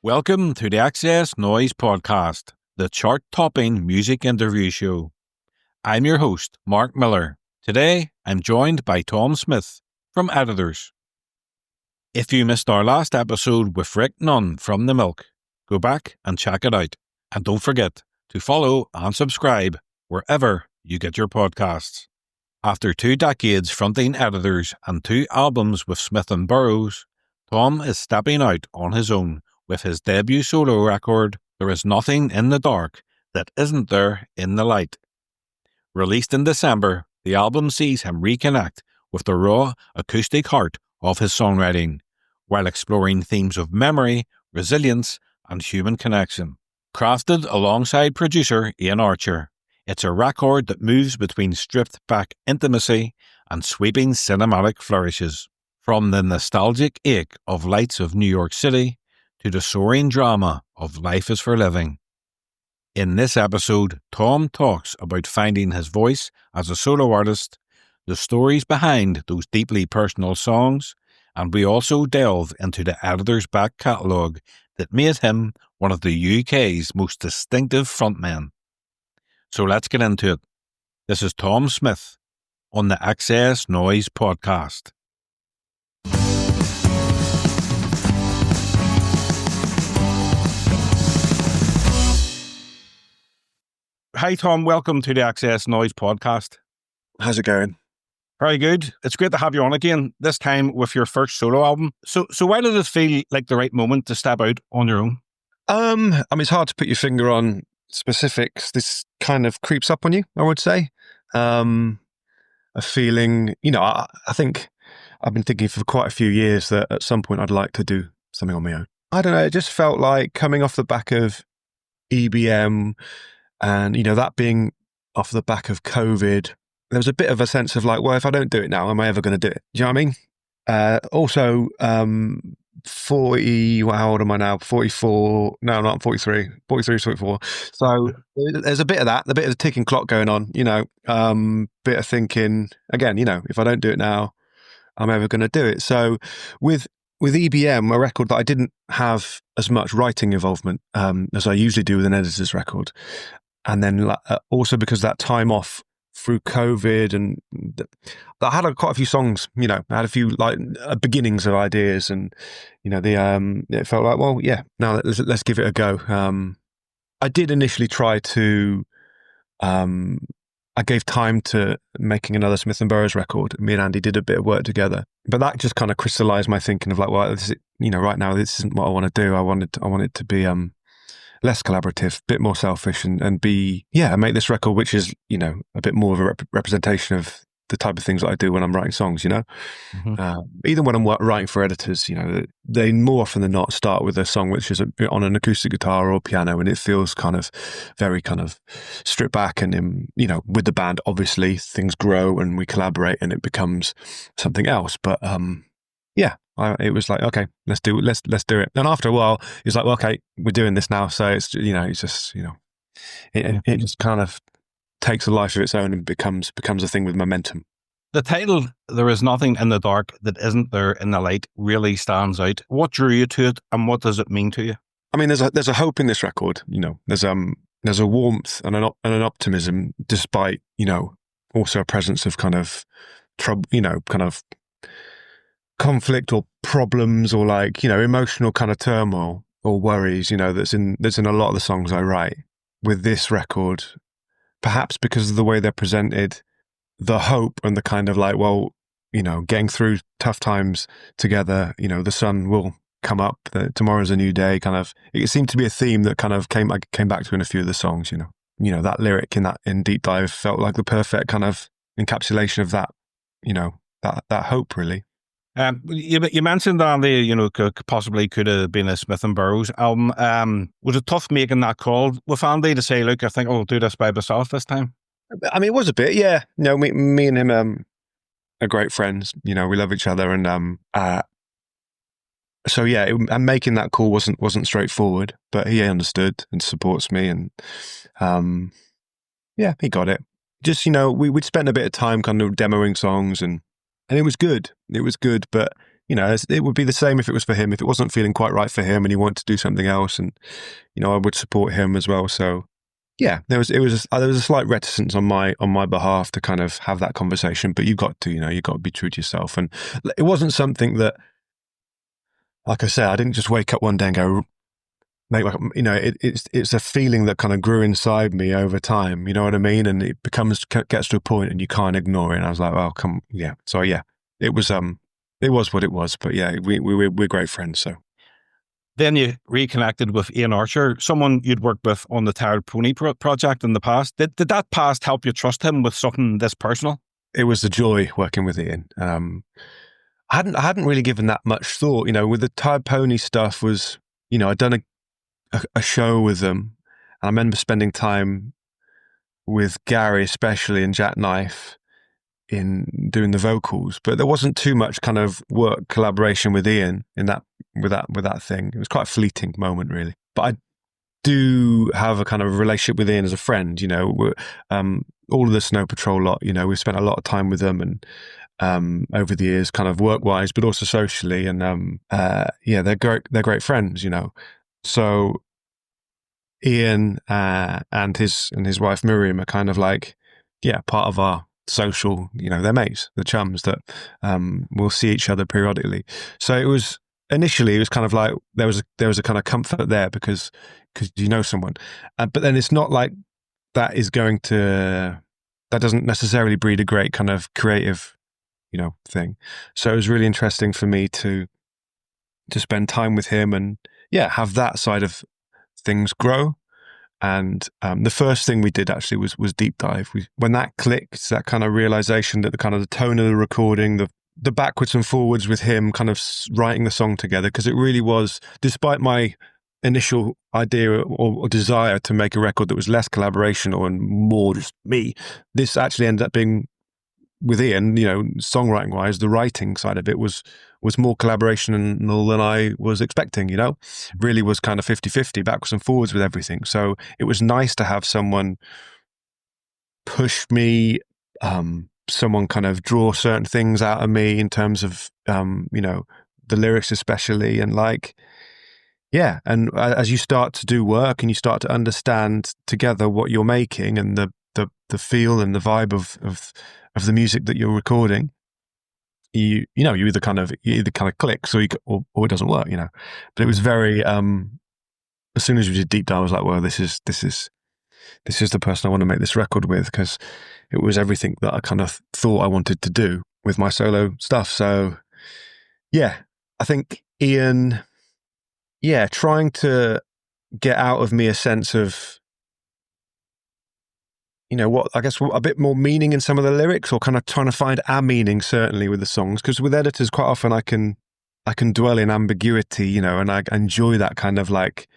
Welcome to the XS Noize Podcast, the chart-topping music interview show. I'm your host, Mark Miller. Today, I'm joined by Tom Smith from Editors. If you missed our last episode with Rick Nunn from The Milk, go back and check it out. And don't forget to follow and subscribe wherever you get your podcasts. After 2 decades fronting Editors and 2 albums with Smith and Burrows, Tom is stepping out on his own with his debut solo record, There Is Nothing in the Dark That Isn't There in the Light. Released in December, the album sees him reconnect with the raw acoustic heart of his songwriting, while exploring themes of memory, resilience, and human connection. Crafted alongside producer Ian Archer, it's a record that moves between stripped-back intimacy and sweeping cinematic flourishes. From the nostalgic ache of Lights of New York City to the soaring drama of Life is for Living. In this episode, Tom talks about finding his voice as a solo artist, the stories behind those deeply personal songs, and we also delve into the Editor's back catalogue that made him one of the UK's most distinctive frontmen. So let's get into it. This is Tom Smith on the XS Noize Podcast. Hi, Tom. Welcome to the XS Noize Podcast. How's it going? Very good. It's great to have you on again, this time with your first solo album. So why did it feel like the right moment to step out on your own? It's hard to put your finger on specifics. This kind of creeps up on you, I would say. A feeling, I think I've been thinking for quite a few years that at some point I'd like to do something on my own. I don't know, it just felt like coming off the back of R.E.M, and, that being off the back of COVID, there was a bit of a sense of like, well, if I don't do it now, am I ever going to do it? Do you know what I mean? Also, 40, how old am I now? 44. No, I'm 43. 43, 44. So there's a bit of that, a bit of the ticking clock going on, bit of thinking, again, if I don't do it now, I'm ever going to do it. So with R.E.M, a record that I didn't have as much writing involvement as I usually do with an editor's record. And then also because that time off through COVID, and I had quite a few songs, I had a few beginnings of ideas, and it felt like, well, yeah, now let's give it a go. I did initially try to, I gave time to making another Smith and Burrows record. Me and Andy did a bit of work together, but that just kind of crystallized my thinking of like, well, this is, right now this isn't what I want to do. I want it to be less collaborative, a bit more selfish, and make this record, which is, a bit more of a representation of the type of things that I do when I'm writing songs, Mm-hmm. Even when I'm writing for editors, they more often than not start with a song which is on an acoustic guitar or piano, and it feels kind of very kind of stripped back, and with the band, obviously things grow and we collaborate and it becomes something else. But it was like, okay, let's do it. And after a while, it's like, well, okay, we're doing this now. So it's, it's just, it just kind of takes a life of its own and becomes a thing with momentum. The title, There Is Nothing in the Dark That Isn't There in the Light, really stands out. What drew you to it, and what does it mean to you? I mean, there's a hope in this record, there's a warmth and an optimism, despite, also a presence of kind of trouble, kind of conflict or problems, or like, emotional kind of turmoil or worries, that's in a lot of the songs I write. With this record, perhaps because of the way they're presented, the hope and the kind of like, well, getting through tough times together, the sun will come up, tomorrow's a new day, kind of, it seemed to be a theme that kind of came back to in a few of the songs, that lyric in Deep Dive felt like the perfect kind of encapsulation of that, that hope, really. You mentioned, Andy, possibly could have been a Smith and Burrows album. Was it tough making that call with Andy to say, look, I think I'll do this by myself this time? I mean, it was a bit, yeah. Me and him are great friends. We love each other, and so yeah, and making that call wasn't straightforward, but he understood and supports me, and he got it. Just we'd spent a bit of time kind of demoing songs, and it was good. It was good, but it would be the same if it was for him. If it wasn't feeling quite right for him and he wanted to do something else, and I would support him as well. So yeah, there was a slight reticence on my behalf to kind of have that conversation, but you got to be true to yourself, and it wasn't something that, like I said, I didn't just wake up one day and go make like it's a feeling that kind of grew inside me over time. You know what I mean? And it gets to a point and you can't ignore it. And I was like, oh come, yeah. So yeah, it was what it was. But yeah, we're great friends. So. Then you reconnected with Ian Archer, someone you'd worked with on the Tired Pony project in the past. Did that past help you trust him with something this personal? It was a joy working with Ian. I hadn't really given that much thought. With the Tired Pony stuff was, I'd done a show with them, and I remember spending time with Gary, especially, and Jackknife in doing the vocals, but there wasn't too much kind of work collaboration with Ian with that thing. It was quite a fleeting moment, really. But I do have a kind of relationship with Ian as a friend. All of the Snow Patrol lot. We've spent a lot of time with them, and over the years, kind of work wise, but also socially. And they're great. They're great friends. So Ian and his wife Miriam are kind of like part of our social, they're mates, the chums that we'll see each other periodically. So initially it was kind of like there was a kind of comfort there because someone, but then it's not like that doesn't necessarily breed a great kind of creative thing. So it was really interesting for me to spend time with him and have that side of things grow. And the first thing we did actually was deep dive. When that clicked, that kind of realization that the tone of the recording, the backwards and forwards with him kind of writing the song together, because it really was, despite my initial idea or desire to make a record that was less collaborational and more just me, this actually ended up being, with Ian, songwriting wise, the writing side of it was more collaborational than I was expecting, really was kind of 50-50 backwards and forwards with everything. So it was nice to have someone push me, someone kind of draw certain things out of me in terms of, the lyrics especially. And and as you start to do work and you start to understand together what you're making and the feel and the vibe of the music that you're recording, you either kind of clicks or it doesn't work, But it was very as soon as we did deep dive, I was like, well, this is the person I want to make this record with, because it was everything that I kind of thought I wanted to do with my solo stuff. So I think Ian trying to get out of me a sense of a bit more meaning in some of the lyrics, or kind of trying to find our meaning, certainly with the songs, because with editors quite often I can dwell in ambiguity, and I enjoy that kind of like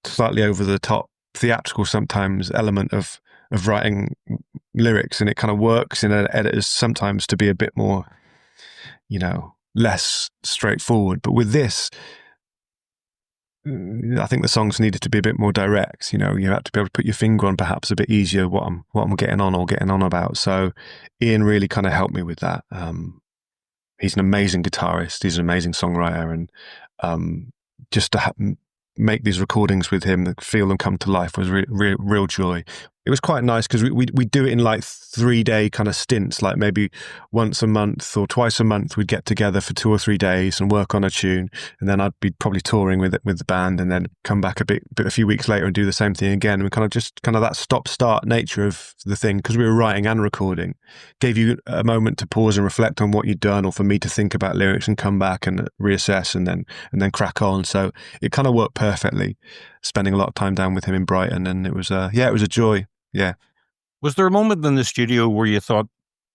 slightly over the top theatrical sometimes element of writing lyrics, and it kind of works in editors sometimes to be a bit more less straightforward. But with this, I think the songs needed to be a bit more direct. You had to be able to put your finger on perhaps a bit easier what I'm getting on about. So Ian really kind of helped me with that. He's an amazing guitarist. He's an amazing songwriter, and just to make these recordings with him, feel them come to life, was real joy. It was quite nice because we do it in like 3-day kind of stints, like maybe once a month or twice a month we'd get together for 2 or 3 days and work on a tune, and then I'd be probably touring with the band, and then come back a few weeks later and do the same thing again. And kind of that stop-start nature of the thing, because we were writing and recording, gave you a moment to pause and reflect on what you'd done, or for me to think about lyrics and come back and reassess and then crack on. So it kind of worked perfectly, spending a lot of time down with him in Brighton, and it was it was a joy. Yeah. Was there a moment in the studio where you thought,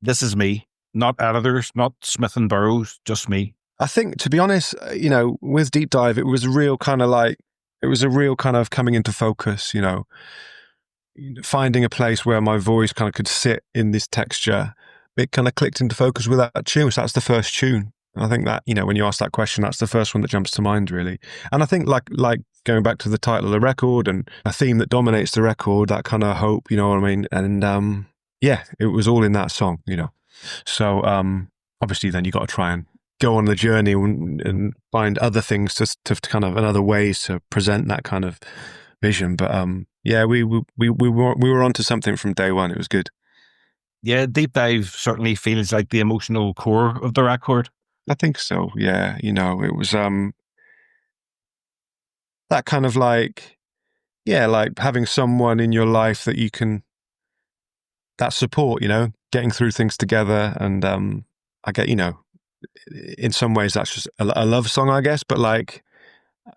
this is me, not editors, not Smith and Burrows, just me? I think, to be honest, with Deep Dive, it was a real kind of coming into focus, finding a place where my voice kind of could sit in this texture. It kind of clicked into focus with that tune. So that's the first tune. And I think that, when you ask that question, that's the first one that jumps to mind, really. And I think like going back to the title of the record and a theme that dominates the record, that kind of hope, you know what I mean? And it was all in that song, So obviously then you got to try and go on the journey and find other things to kind of, and other ways to present that kind of vision. But yeah, we were onto something from day one. It was good. Yeah, Deep Dive certainly feels like the emotional core of the record. I think so. Yeah, you know, it was that kind of like, yeah, like having someone in your life that you can, that support, you know, getting through things together. And I get, you know, in some ways that's just a love song, I guess, but like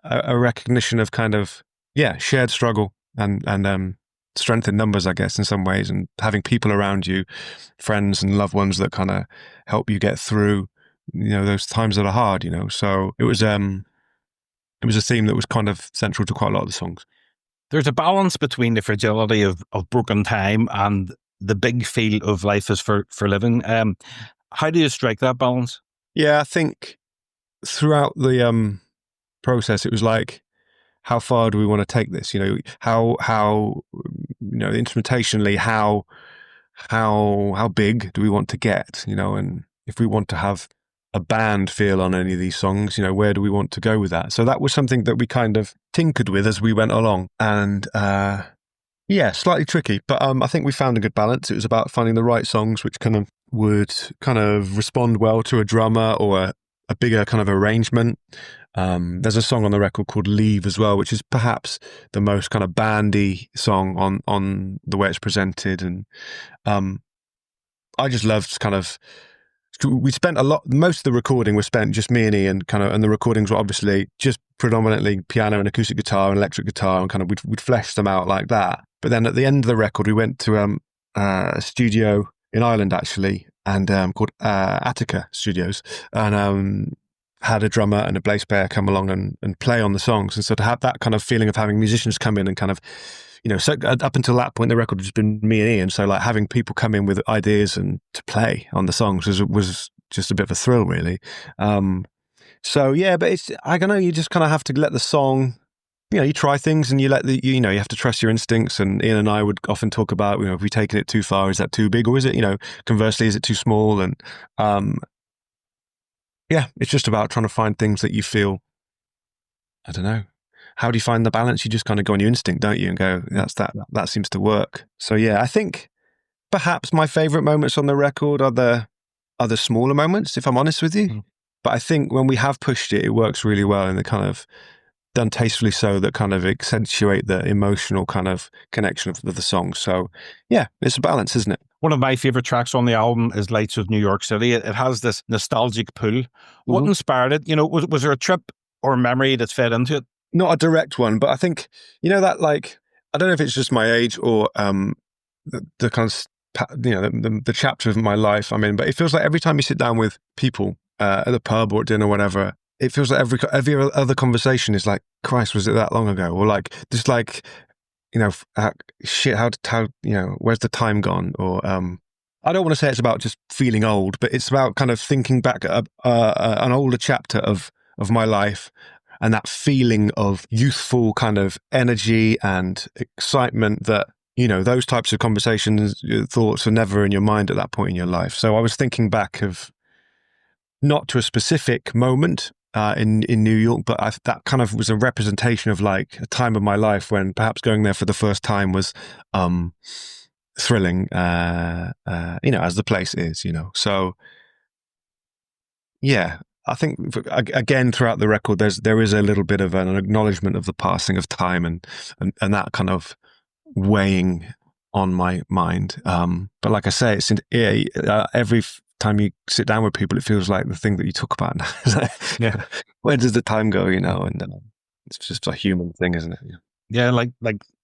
a recognition of kind of, yeah, shared struggle and strength in numbers, I guess, in some ways, and having people around you, friends and loved ones that kind of help you get through, you know, those times that are hard, you know. So it was a theme that was kind of central to quite a lot of the songs. There's a balance between the fragility of broken time and the big feel of life is for living. How do you strike that balance? Yeah, I think throughout the process, it was like, how far do we want to take this? You know, how you know, instrumentationally, how big do we want to get? You know, and if we want to have a band feel on any of these songs, you know, where do we want to go with that? So that was something that we kind of tinkered with as we went along, and yeah, slightly tricky, but I think we found a good balance. It was about finding the right songs which kind of would kind of respond well to a drummer or a bigger kind of arrangement. There's a song on the record called Leave as well, which is perhaps the most kind of bandy song on the way it's presented. And I just loved kind of, we spent most of the recording was spent just me and Ian kind of, and the recordings were obviously just predominantly piano and acoustic guitar and electric guitar, and kind of we'd flesh them out like that. But then at the end of the record, we went to a studio in Ireland actually, and called Attica Studios, and had a drummer and a bass player come along and play on the songs. And so to have that kind of feeling of having musicians come in and kind of, you know, so up until that point, the record had just been me and Ian. So like having people come in with ideas and to play on the songs was just a bit of a thrill, really. So yeah, but it's, I don't know, you just kind of have to let the song, you know, you try things and you let you know, you have to trust your instincts. And Ian and I would often talk about, you know, have we taken it too far? Is that too big? Or is it, you know, conversely, is it too small? And yeah, it's just about trying to find things that you feel, I don't know. How do you find the balance? You just kind of go on your instinct, don't you? And go, that seems to work. So yeah, I think perhaps my favorite moments on the record are the smaller moments, if I'm honest with you. Mm. But I think when we have pushed it, it works really well, and the kind of done tastefully so that kind of accentuate the emotional kind of connection of the song. So yeah, it's a balance, isn't it? One of my favorite tracks on the album is Lights of New York City. It has this nostalgic pull. What inspired it? You know, was there a trip or memory that fed into it? Not a direct one, but I think, you know, that like, I don't know if it's just my age or the kind of, you know, the chapter of my life I'm in, but it feels like every time you sit down with people at the pub or at dinner or whatever, it feels like every other conversation is like, Christ, was it that long ago? Or like, just like, you know, shit, how, you know, where's the time gone? Or I don't want to say it's about just feeling old, but it's about kind of thinking back at an older chapter of my life, and that feeling of youthful kind of energy and excitement that, you know, those types of conversations, thoughts are never in your mind at that point in your life. So I was thinking back of, not to a specific moment in New York, but that kind of was a representation of like a time of my life when perhaps going there for the first time was thrilling, you know, as the place is, you know. So yeah, I think again throughout the record, there is a little bit of an acknowledgement of the passing of time and that kind of weighing on my mind. But like I say, it's every time you sit down with people, it feels like the thing that you talk about now. Yeah, where does the time go? You know, and it's just a human thing, isn't it? Yeah, like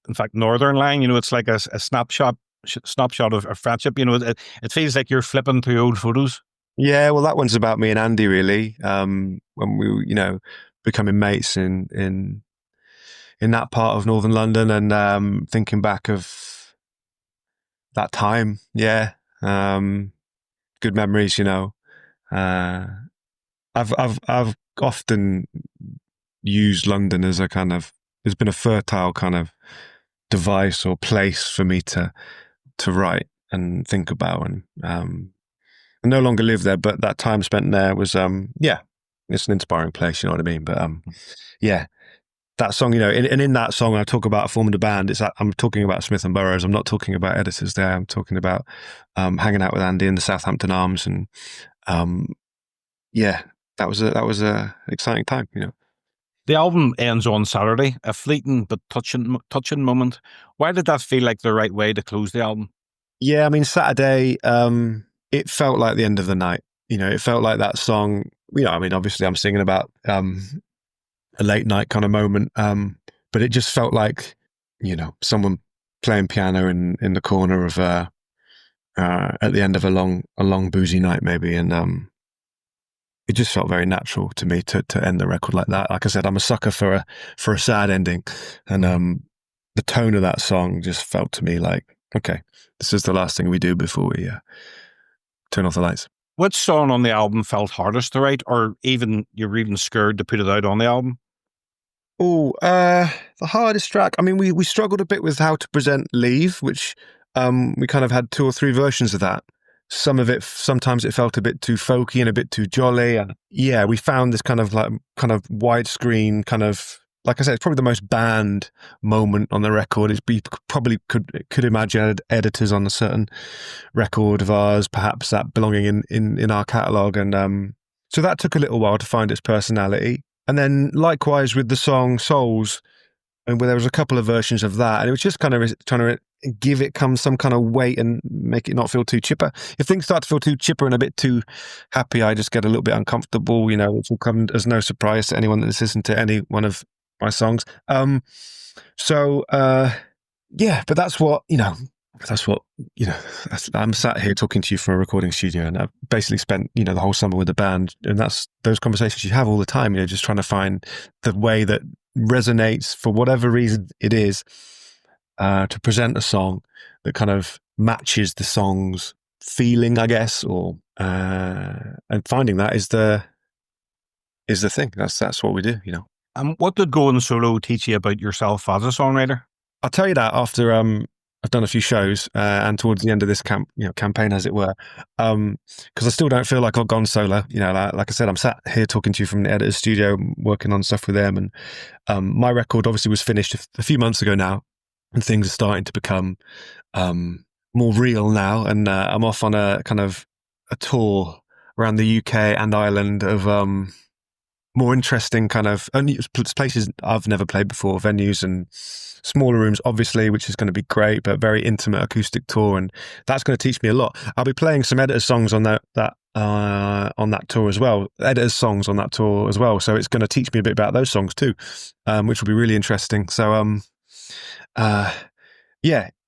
in fact, Northern Line. You know, it's like a snapshot of friendship. You know, it feels like you're flipping through old photos. Yeah, well, that one's about me and Andy, really. When we, you know, becoming mates in that part of Northern London, and thinking back of that time. Yeah, good memories, you know. I've often used London as a kind of, there's been a fertile kind of device or place for me to write and think about, and I no longer live there, but that time spent there was, it's an inspiring place. You know what I mean? But yeah, that song, and in that song, I talk about forming a band. I'm talking about Smith and Burrows. I'm not talking about Editors there. I'm talking about hanging out with Andy in the Southampton Arms, and that was a exciting time. The album ends on Saturday, a fleeting but touching moment. Why did that feel like the right way to close the album? Yeah, I mean, Saturday, it felt like the end of the night. It felt like that song. I mean, obviously, I'm singing about a late night kind of moment, but it just felt like, someone playing piano in the corner of at the end of a long boozy night, maybe, and it just felt very natural to me to end the record like that. Like I said, I'm a sucker for a sad ending, and the tone of that song just felt to me like, okay, this is the last thing we do before we turn off the lights. Which song on the album felt hardest to write, or you're even scared to put it out on the album? Oh, the hardest track. I mean, we struggled a bit with how to present Leave, which we kind of had 2 or 3 versions of that. Sometimes it felt a bit too folky and a bit too jolly. And yeah, we found this kind of widescreen like I said, it's probably the most band moment on the record. You probably could imagine Editors on a certain record of ours, perhaps that belonging in our catalogue. And so that took a little while to find its personality. And then likewise with the song Souls, and where there was a couple of versions of that, and it was just kind of trying to give it some kind of weight and make it not feel too chipper. If things start to feel too chipper and a bit too happy, I just get a little bit uncomfortable, which will come as no surprise to anyone that's listened to any one of my songs. But that's what, I'm sat here talking to you from a recording studio, and I've basically spent, the whole summer with the band, and that's those conversations you have all the time, just trying to find the way that resonates for whatever reason it is, to present a song that kind of matches the song's feeling, I guess, and finding that is the thing. That's what we do, What did going solo teach you about yourself as a songwriter? I'll tell you that after I've done a few shows, and towards the end of this campaign, as it were, because I still don't feel like I've gone solo. Like I said, I'm sat here talking to you from the editor's studio, working on stuff with them, and my record obviously was finished a few months ago now, and things are starting to become more real now, and I'm off on a kind of a tour around the UK and Ireland of more interesting kind of places I've never played before, venues and smaller rooms, obviously, which is going to be great, but very intimate acoustic tour, and that's going to teach me a lot. I'll be playing some Editors songs on that tour as well. Editors songs on that tour as well, so it's going to teach me a bit about those songs too, which will be really interesting. So,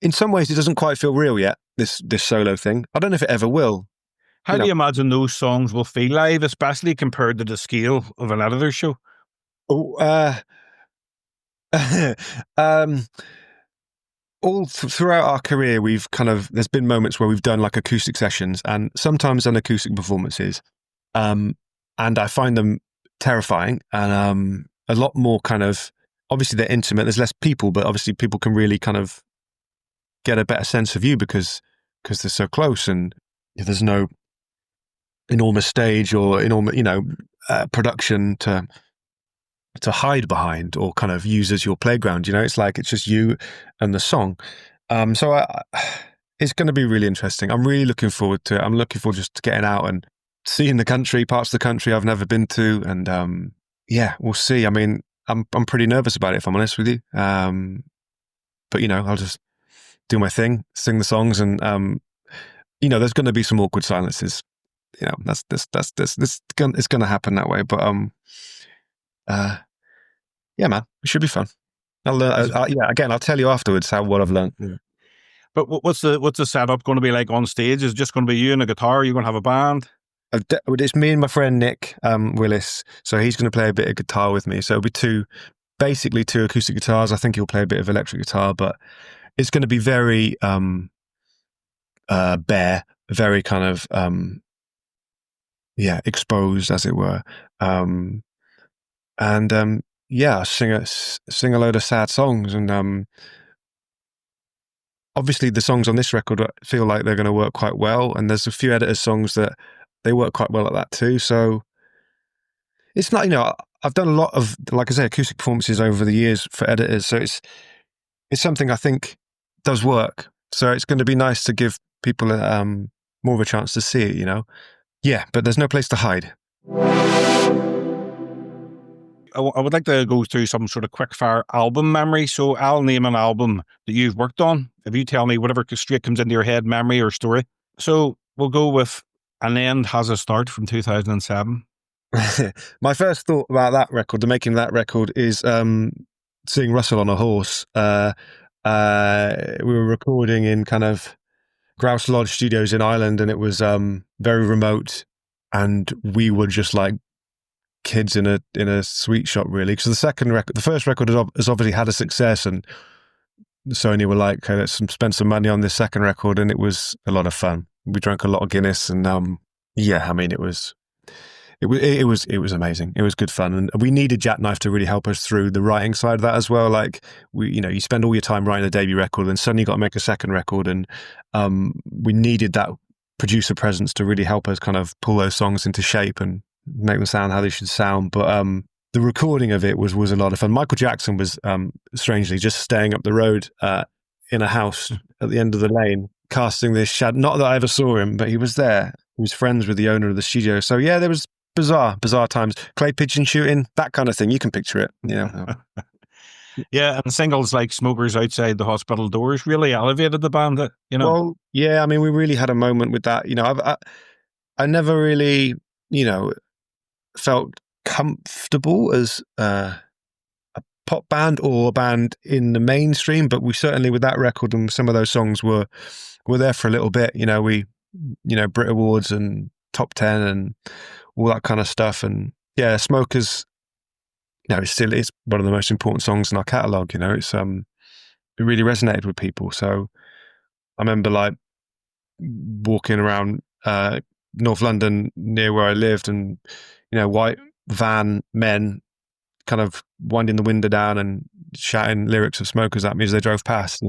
in some ways, it doesn't quite feel real yet. This solo thing. I don't know if it ever will. How do you imagine those songs will feel live, especially compared to the scale of an Editor's show? All throughout our career, there's been moments where we've done like acoustic sessions and sometimes done acoustic performances. And I find them terrifying and a lot more kind of, obviously they're intimate, there's less people, but obviously people can really kind of get a better sense of you because they're so close, and there's no enormous stage or enormous, production to hide behind or kind of use as your playground. It's like it's just you and the song. So it's going to be really interesting. I'm really looking forward to it. I'm looking forward just to getting out and seeing the country, parts of the country I've never been to, and we'll see. I mean, I'm pretty nervous about it, if I'm honest with you. But I'll just do my thing, sing the songs, and there's going to be some awkward silences. It's going to happen that way. But man, it should be fun. I'll learn. Again, I'll tell you afterwards what I've learned. Yeah. But what's the setup going to be like on stage? Is it just going to be you and a guitar? Are you going to have a band? It's me and my friend Nick Willis. So he's going to play a bit of guitar with me. So it'll be basically two acoustic guitars. I think he'll play a bit of electric guitar, but it's going to be very bare, very kind of exposed, as it were. Sing a load of sad songs, and obviously the songs on this record feel like they're going to work quite well, and there's a few Editors songs that they work quite well at that too. So it's not, I've done a lot of, like I say, acoustic performances over the years for Editors, so it's something I think does work. So it's going to be nice to give people more of a chance to see it, Yeah, but there's no place to hide. I would like to go through some sort of quick-fire album memory. So I'll name an album that you've worked on. If you tell me whatever straight comes into your head, memory or story. So we'll go with An End Has a Start from 2007. My first thought about that record, the making of that record, is seeing Russell on a horse. We were recording in kind of Grouse Lodge Studios in Ireland, and it was very remote, and we were just like kids in a sweet shop, really. Because the first record has obviously had a success, and Sony were like, okay, let's spend some money on this second record, and it was a lot of fun. We drank a lot of Guinness, and it was amazing. It was good fun, and we needed Jackknife to really help us through the writing side of that as well. Like you spend all your time writing a debut record, and suddenly you got to make a second record, and we needed that producer presence to really help us kind of pull those songs into shape and make them sound how they should sound. But the recording of it was a lot of fun. Michael Jackson was strangely just staying up the road in a house at the end of the lane, casting this shadow. Not that I ever saw him, but he was there. He was friends with the owner of the studio. So yeah, there was bizarre times. Clay pigeon shooting, that kind of thing. You can picture it. Yeah, and singles like Smokers Outside the Hospital Doors really elevated the band, Well, yeah, I mean, we really had a moment with that. I never really, felt comfortable as a pop band or a band in the mainstream, but we certainly, with that record and some of those songs, were there for a little bit. Brit Awards and Top 10 and all that kind of stuff. And yeah, Smokers, it's one of the most important songs in our catalogue. It's it really resonated with people. So I remember like walking around North London near where I lived, and white van men kind of winding the window down and shouting lyrics of Smokers at me as they drove past.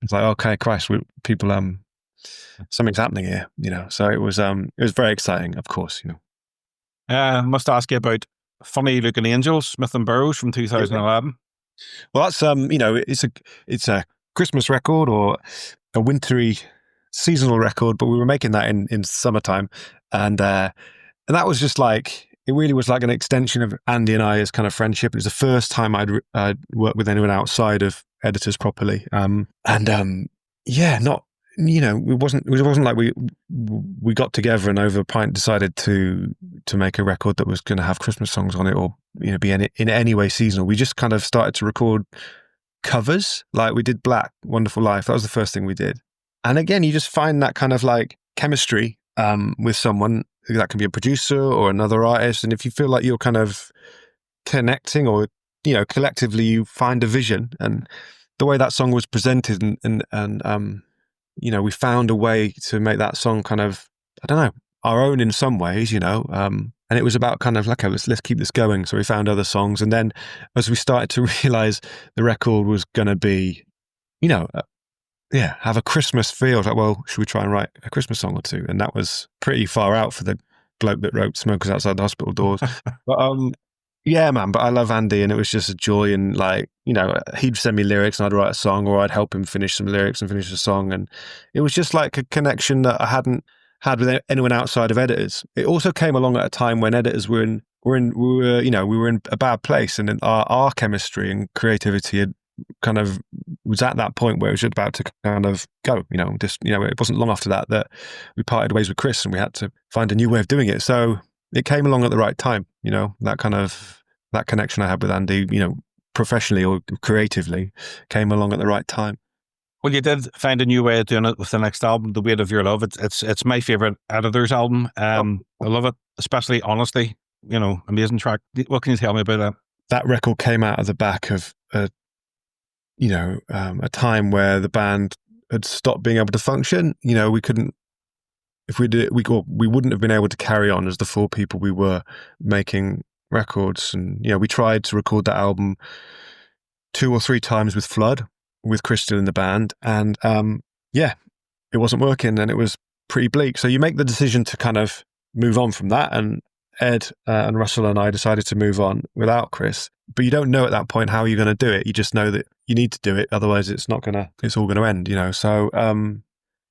It's like, okay, Christ, people, something's happening here. So it was very exciting, of course. I must ask you about Funny Looking Angels, Smith and Burrows from 2011. Well, that's it's a Christmas record or a wintry seasonal record, but we were making that in summertime, and that was just like, it really was like an extension of Andy and I's kind of friendship. It was the first time I'd worked with anyone outside of Editors properly, it wasn't like we got together and over a pint decided to make a record that was going to have Christmas songs on it, or be in any way seasonal. We just kind of started to record covers, like we did Black, Wonderful Life. That was the first thing we did. And again, you just find that kind of like chemistry with someone. That can be a producer or another artist, and if you feel like you're kind of connecting, or collectively you find a vision. And the way that song was presented, and we found a way to make that song kind of, I don't know, our own in some ways, and it was about kind of like, let's keep this going. So we found other songs, and then as we started to realize the record was going to be, have a Christmas feel, like, well, should we try and write a Christmas song or two? And that was pretty far out for the bloke that wrote Smokers Outside the Hospital Doors. But yeah, man, but I love Andy, and it was just a joy. And like, he'd send me lyrics and I'd write a song, or I'd help him finish some lyrics and finish a song. And it was just like a connection that I hadn't had with anyone outside of Editors. It also came along at a time when Editors were in a bad place, and our chemistry and creativity had kind of was at that point where it was just about to kind of go, it wasn't long after that we parted ways with Chris, and we had to find a new way of doing it. So it came along at the right time, that connection I had with Andy, professionally or creatively, came along at the right time. Well, you did find a new way of doing it with the next album, The Weight of Your Love. It's my favorite Editors album. I love it, especially Honesty. Amazing track. What can you tell me about that? That record came out of the back of a time where the band had stopped being able to function. We couldn't, if we did, we wouldn't have been able to carry on as the four people we were making records. And we tried to record that album 2 or 3 times with Flood, with Chris still in the band, and it wasn't working, and it was pretty bleak. So you make the decision to kind of move on from that, and Ed and Russell and I decided to move on without Chris. But you don't know at that point how you're going to do it. You just know that you need to do it, otherwise it's all going to end, you know. So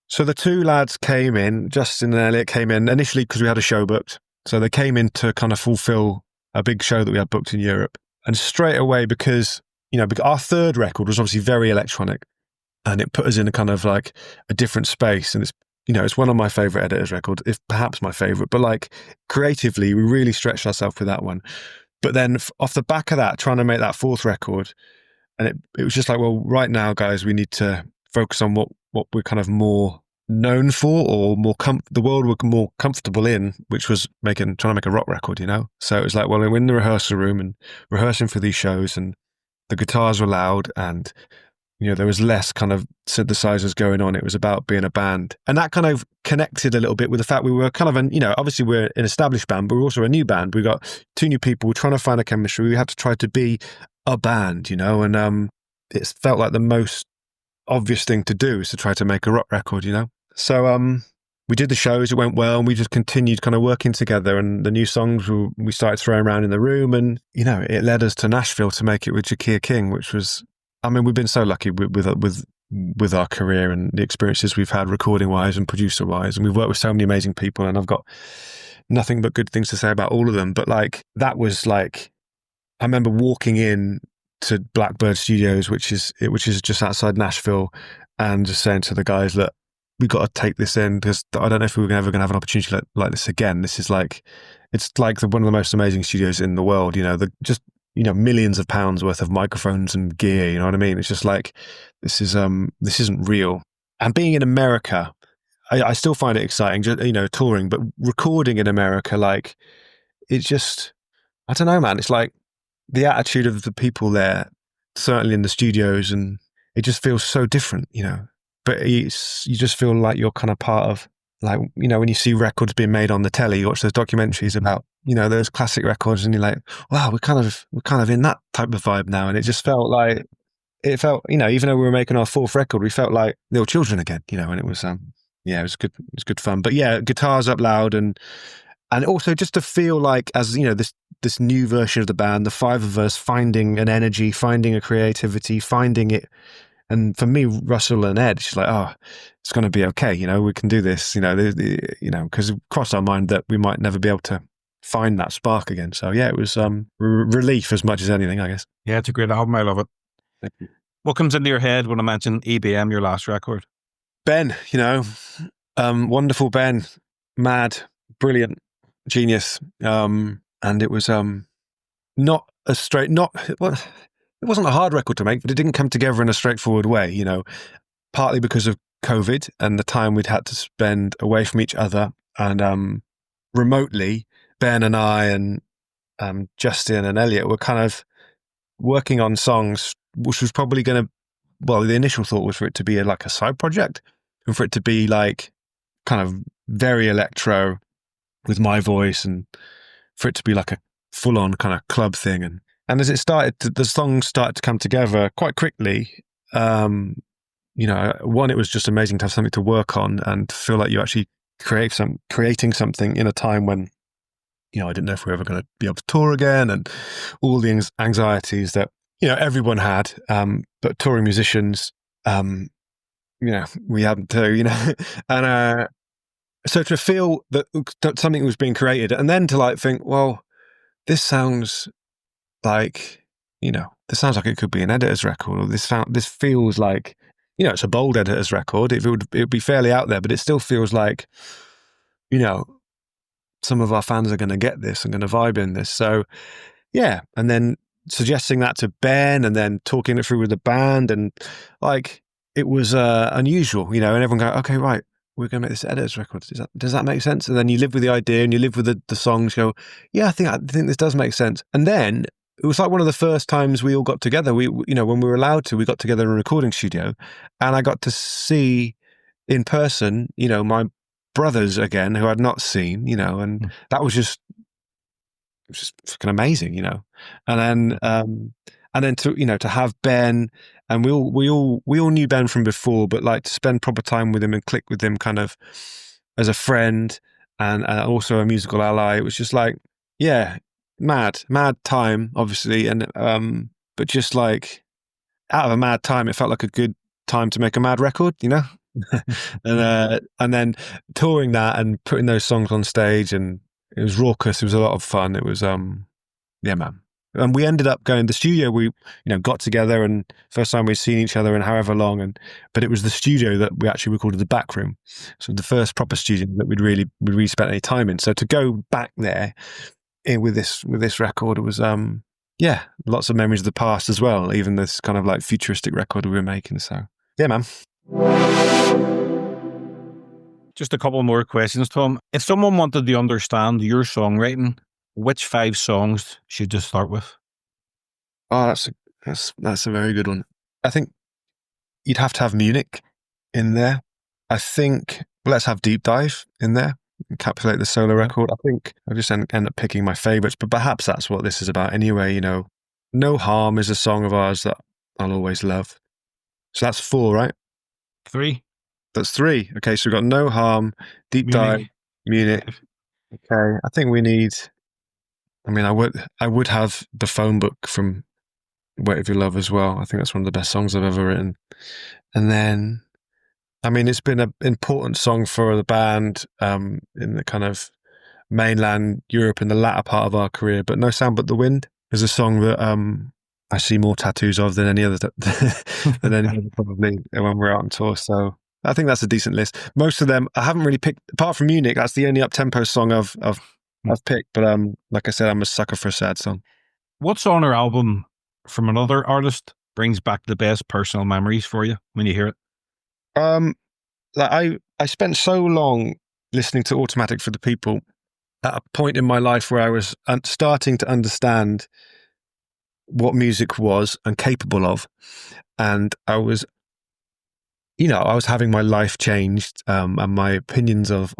so the two lads came in, Justin and Elliot came in initially because we had a show booked. So they came in to kind of fulfill a big show that we had booked in Europe. And straight away, because our third record was obviously very electronic, and it put us in a kind of like a different space. And it's one of my favorite Editors records, if perhaps my favorite, but like creatively, we really stretched ourselves with that one. But then off the back of that, trying to make that fourth record, and it was just like, well, right now, guys, we need to focus on what we're kind of more known for, or the world we're more comfortable in, which was trying to make a rock record, you know? So it was like, well, we're in the rehearsal room and rehearsing for these shows, and the guitars were loud, and there was less kind of synthesizers going on. It was about being a band. And that kind of connected a little bit with the fact we were kind of obviously we're an established band, but we're also a new band. We got two new people. We're trying to find a chemistry. We had to try to be a band, and it felt like the most obvious thing to do is to try to make a rock record, So we did the shows, it went well, and we just continued kind of working together, and the new songs we started throwing around in the room, and it led us to Nashville to make it with Jakia King, which was, we've been so lucky with our career and the experiences we've had recording wise and producer wise, and we've worked with so many amazing people, and I've got nothing but good things to say about all of them. But that was I remember walking in to Blackbird Studios, which is just outside Nashville, and just saying to the guys, look, we got to take this in, because I don't know if we're ever going to have an opportunity like this again. This is it's one of the most amazing studios in the world. Millions of pounds worth of microphones and gear. You know what I mean? It's just this isn't real. And being in America, I still find it exciting. Touring, but recording in America, it's just, I don't know, man. It's the attitude of the people there, certainly in the studios, and it just feels so different, But you just feel like you're kind of part of, when you see records being made on the telly, you watch those documentaries about, those classic records, and you're like, wow, we're kind of in that type of vibe now. And it just felt even though we were making our fourth record, we felt like little children again, and it was, it was good. It was good fun. But yeah, guitars up loud, and also just to feel like, as this new version of the band, the five of us finding an energy, finding a creativity, finding it. And for me, Russell and Ed, it's it's going to be okay. We can do this, because it crossed our mind that we might never be able to find that spark again. So yeah, it was relief as much as anything, I guess. Yeah, it's a great album. I love it. Thank you. What comes into your head when I mention EBM, your last record? Ben, wonderful Ben, mad, brilliant, genius. And it was not a straight, it wasn't a hard record to make, but it didn't come together in a straightforward way, partly because of COVID and the time we'd had to spend away from each other and remotely. Ben and I and Justin and Elliot were kind of working on songs, which was probably going to, the initial thought was for it to be a side project, and for it to be kind of very electro with my voice, and for it to be a full-on kind of club thing. And as the songs started to come together quite quickly. One, it was just amazing to have something to work on and feel like you actually creating something in a time when, I didn't know if we were ever going to be able to tour again, and all the anxieties that, everyone had. But touring musicians, we hadn't too, and so to feel that something was being created, and then to think, well, this sounds like it could be an Editors record, or this feels like, it's a bold Editors record. It would be fairly out there, but it still feels like, some of our fans are going to get this and going to vibe in this. So yeah, and then suggesting that to Ben, and then talking it through with the band, and it was unusual, and everyone go, okay, right, we're going to make this Editors record. Does that make sense? And then you live with the idea, and you live with the songs. You go, yeah, I think this does make sense. And then it was one of the first times we all got together. We, when we were allowed to, we got together in a recording studio, and I got to see in person, my brothers again, who I'd not seen, and that was just fucking amazing, And then to have Ben And we all knew Ben from before, but like to spend proper time with him and click with him kind of as a friend and also a musical ally. It was just like, yeah, mad time, obviously. And, but just like out of a mad time, it felt like a good time to make a mad record, you know? And then touring that and putting those songs on stage, and it was raucous. It was a lot of fun. It was, yeah, man. And we ended up going to the studio. We, got together, and first time we'd seen each other in however long. But it was the studio that we actually recorded the back room. So the first proper studio that we'd really spent any time in. So to go back there with this record, it was, lots of memories of the past as well. Even this kind of like futuristic record we were making. So yeah, man. Just a couple more questions, Tom. If someone wanted to understand your songwriting, which 5 songs should you start with? Oh, that's a very good one. I think you'd have to have Munich in there. I think let's have Deep Dive in there, encapsulate the solo record. I think I just end up picking my favorites, but perhaps that's what this is about anyway. No Harm is a song of ours that I'll always love. So that's 4, right? 3. That's 3. Okay, so we've got No Harm, Deep Dive, Munich. Okay, I think we need. I mean, I would have the phone book from Weight of Your Love as well. I think that's one of the best songs I've ever written. And then, I mean, it's been an important song for the band in the kind of mainland Europe in the latter part of our career. But No Sound But the Wind is a song that I see more tattoos of than any other probably when we're out on tour. So I think that's a decent list. Most of them I haven't really picked, apart from Munich. That's the only up-tempo song I've picked. But like I said, I'm a sucker for a sad song. What's on our album from another artist brings back the best personal memories for you when you hear it? Like I spent so long listening to Automatic for the People at a point in my life where I was starting to understand what music was and capable of, and I was having my life changed, and my opinions of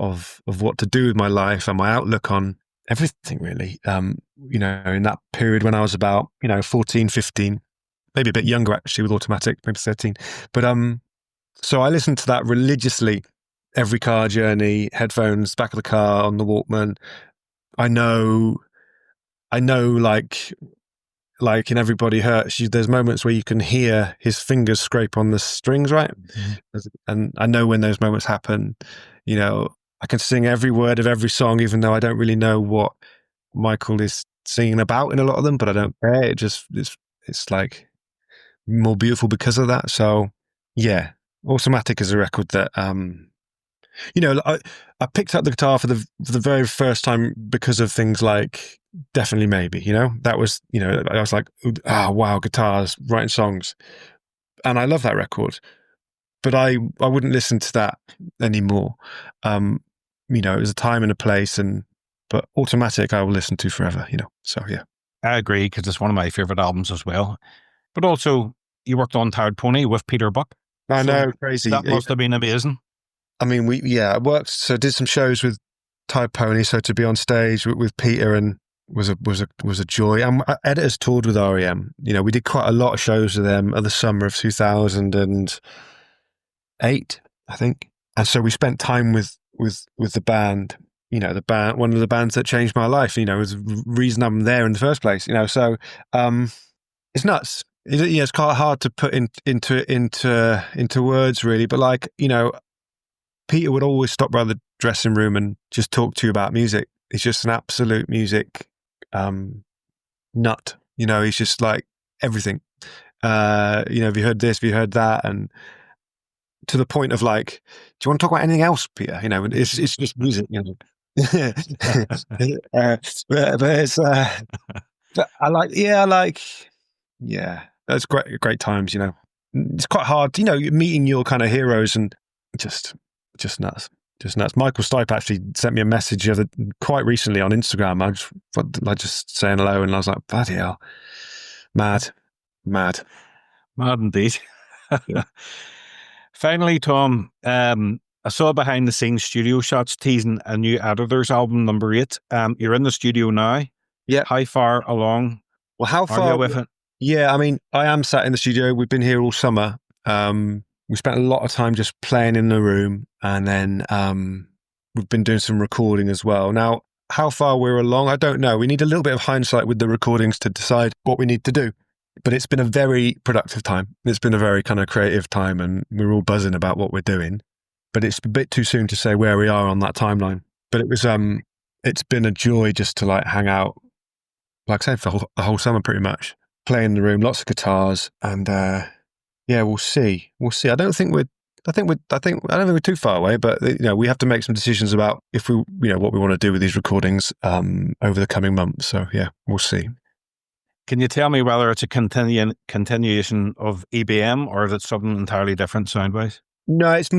what to do with my life and my outlook on everything really, in that period when I was about 14, 15, maybe a bit younger actually with Automatic, maybe 13. But so I listened to that religiously, every car journey, headphones, back of the car, on the Walkman. I know like in Everybody Hurts, there's moments where you can hear his fingers scrape on the strings, right? Mm-hmm. And I know when those moments happen, I can sing every word of every song, even though I don't really know what Michael is singing about in a lot of them, but I don't care. It's like more beautiful because of that. So yeah, Automatic is a record that, I picked up the guitar for the very first time because of things like Definitely Maybe, that was, I was like, oh, wow, guitars, writing songs. And I love that record, but I wouldn't listen to that anymore. It was a time and a place, but Automatic I will listen to forever, so yeah. I agree, because it's one of my favorite albums as well. But also, you worked on Tired Pony with Peter Buck. I know, crazy. That must have been amazing. I mean, I worked, so did some shows with Tired Pony, so to be on stage with Peter and was a joy. And editors toured with R.E.M. We did quite a lot of shows with them at the summer of 2008, I think. And so we spent time with the band. The band, one of the bands that changed my life. Was the reason I'm there in the first place. So it's nuts. It's quite hard to put into words, really. But like Peter would always stop by the dressing room and just talk to you about music. He's just an absolute music nut. He's just like everything. Have you heard this? Have you heard that? And to the point of like, do you want to talk about anything else, Peter? It's just music. But it's that's great times. It's quite hard. Meeting your kind of heroes and just nuts. Just nuts. Michael Stipe actually sent me a message quite recently on Instagram. I just saying hello, and I was like, bloody hell. Mad indeed. Yeah. Finally, Tom, I saw behind the scenes studio shots teasing a new Editors album, number 8. You're in the studio now. Yeah. How far along are you with it? Yeah, I mean, I am sat in the studio. We've been here all summer. We spent a lot of time just playing in the room, and then we've been doing some recording as well. Now, how far we're along, I don't know. We need a little bit of hindsight with the recordings to decide what we need to do. But it's been a very productive time. It's been a very kind of creative time, and we're all buzzing about what we're doing. But it's a bit too soon to say where we are on that timeline. But it's been a joy just to like hang out, like I said, for the whole summer pretty much. Play in the room, lots of guitars, and yeah, we'll see. I don't think we're too far away, but we have to make some decisions about if we, what we want to do with these recordings over the coming months. So yeah, we'll see. Can you tell me whether it's a continuation of EBM or is it something entirely different sound-wise? No, it's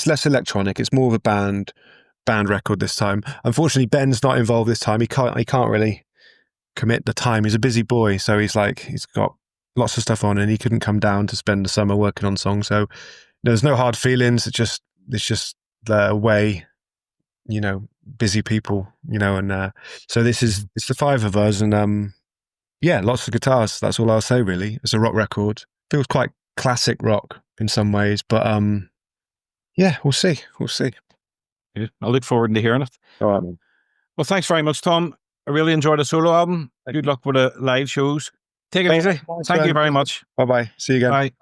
less electronic. It's more of a band record this time. Unfortunately, Ben's not involved this time. He can't really commit the time. He's a busy boy, so he's got lots of stuff on, and he couldn't come down to spend the summer working on songs. So there's no hard feelings. It's just the way, busy people, and so it's the five of us, and yeah, lots of guitars. That's all I'll say really. It's a rock record. Feels quite classic rock in some ways, but yeah, we'll see. Good. I look forward to hearing it. All right, man. Well, thanks very much, Tom. I really enjoyed the solo album. Good luck with the live shows. Take it easy. Thank you very much. Bye-bye. See you again. Bye.